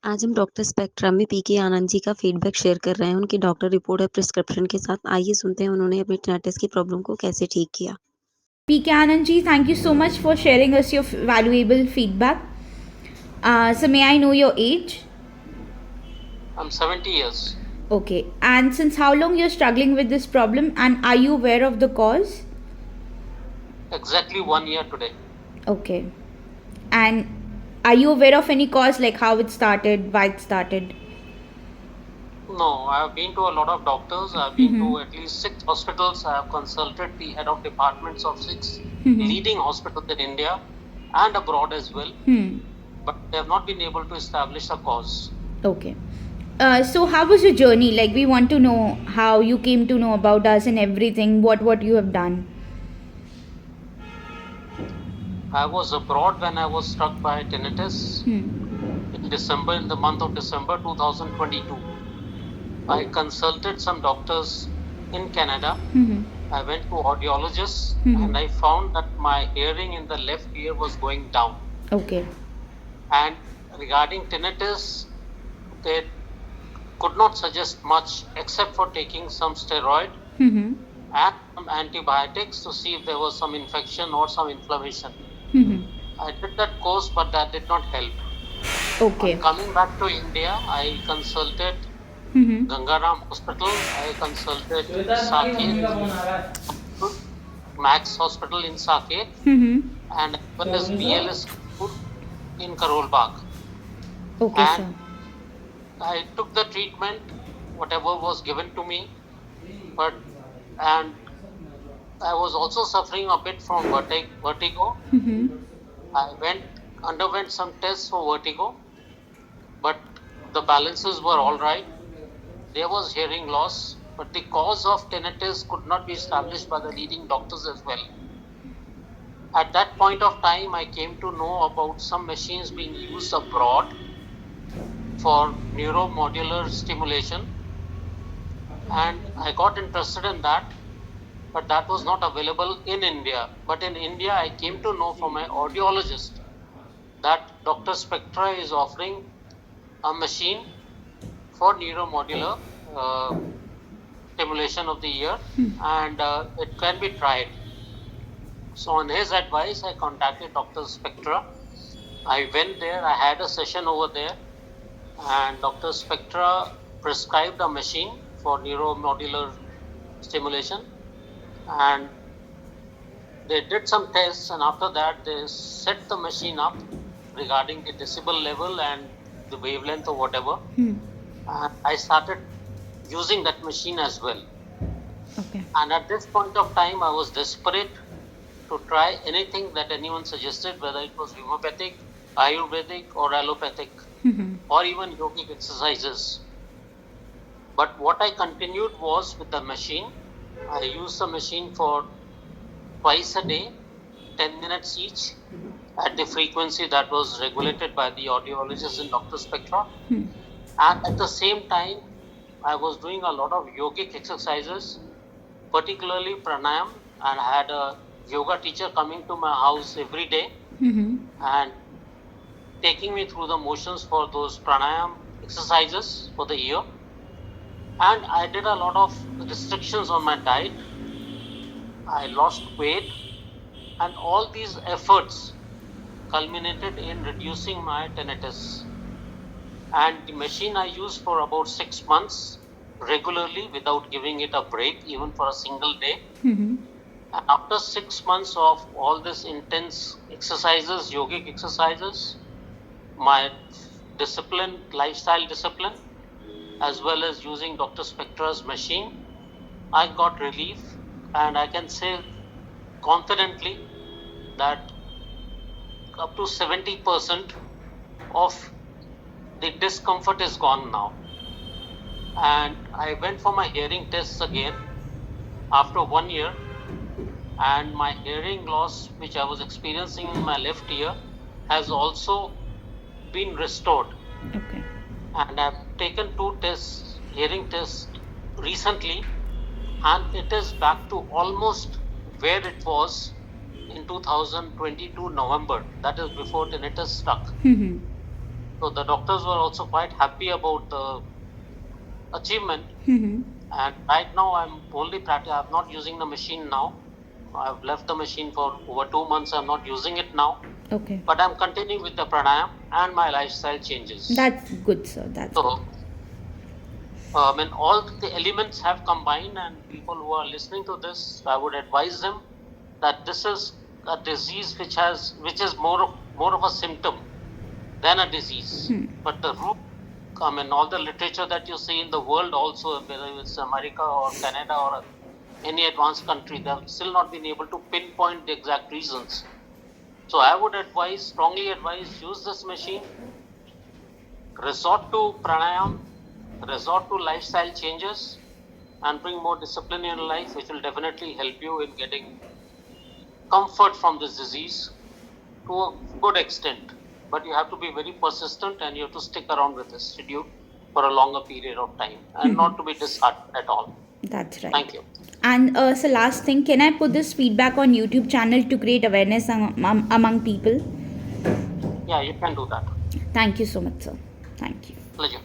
आज हम doctor spectra में पीके आनंद जी का फीडबैक शेयर कर रहे हैं उनकी डॉक्टर रिपोर्ट और प्रिस्क्रिप्शन के साथ। आइए सुनते हैं उन्होंने अपनी टिनेटस की प्रॉब्लम को कैसे ठीक किया। PK Anand ji, thank you so much for sharing us your valuable feedback. So, may I know your age? I'm 70 years. Okay. And since how long you're struggling with this problem, and are you aware of the cause? Exactly 1 year today. Okay. And are you aware of any cause, like how it started, why it started? No, I have been to a lot of doctors. I have been to at least 6 hospitals. I have consulted the head of departments of 6 leading hospitals in India and abroad as well. But they have not been able to establish a cause. Okay. So how was your journey? Like, we want to know how you came to know about us and everything, what you have done. I was abroad when I was struck by tinnitus in December, in the month of December 2022. I consulted some doctors in Canada. I went to audiologists and I found that my hearing in the left ear was going down. Okay. And regarding tinnitus, they could not suggest much except for taking some steroid and some antibiotics to see if there was some infection or some inflammation. I did that course, but that did not help. Okay. On coming back to India, I consulted Gangaram Hospital, I consulted Saket, Max Hospital in Saket, and as well as BLS in Karol Bagh. Okay, and sir. I took the treatment, whatever was given to me, and I was also suffering a bit from vertigo. I underwent some tests for vertigo, but the balances were all right. There was hearing loss, but the cause of tinnitus could not be established by the leading doctors as well. At that point of time, I came to know about some machines being used abroad for neuromodular stimulation, and I got interested in that, but that was not available in India. But in India, I came to know from my audiologist that DrSpectra is offering a machine for neuromodular stimulation of the ear, and it can be tried. So on his advice, I contacted Dr. Spectra. I went there, I had a session over there, and Dr. Spectra prescribed a machine for neuromodular stimulation, and they did some tests, and after that they set the machine up regarding the decibel level and the wavelength or whatever. And I started using that machine as well. Okay. And at this point of time, I was desperate to try anything that anyone suggested, whether it was homeopathic, Ayurvedic, or allopathic, or even yogic exercises. But what I continued was with the machine. I used the machine for twice a day, 10 minutes each, at the frequency that was regulated by the audiologist in Dr. Spectra. And at the same time, I was doing a lot of yogic exercises, particularly pranayam, and I had a yoga teacher coming to my house every day and taking me through the motions for those pranayam exercises for the ear. And I did a lot of restrictions on my diet. I lost weight, and all these efforts culminated in reducing my tinnitus. And the machine I used for about 6 months regularly without giving it a break, even for a single day. And after 6 months of all this intense exercises, yogic exercises, my discipline, lifestyle discipline, as well as using Dr. Spectra's machine, I got relief, and I can say confidently that up to 70% of the discomfort is gone now. And I went for my hearing tests again after 1 year, and my hearing loss, which I was experiencing in my left ear, has also been restored. Okay. And I've taken 2 tests, hearing tests recently, and it is back to almost where it was in 2022 November. That is before tinnitus struck. So the doctors were also quite happy about the achievement. And right now I'm only I'm not using the machine now. I've left the machine for over 2 months. I'm not using it now. Okay. But I'm continuing with the pranayam and my lifestyle changes. That's good, sir. That's so, good. When all the elements have combined, and people who are listening to this, I would advise them that this is a disease which is more of a symptom than a disease. But the root, all the literature that you see in the world also, whether it's America or Canada or any advanced country, they have still not been able to pinpoint the exact reasons. So I would strongly advise, use this machine, resort to pranayam, resort to lifestyle changes, and bring more discipline in your life, which will definitely help you in getting comfort from this disease to a good extent. But you have to be very persistent, and you have to stick around with this schedule for a longer period of time, and not to be disheartened at all. That's right. Thank you. And so last thing, can I put this feedback on YouTube channel to create awareness among people? Yeah, you can do that. Thank you so much, sir. Thank you. Pleasure.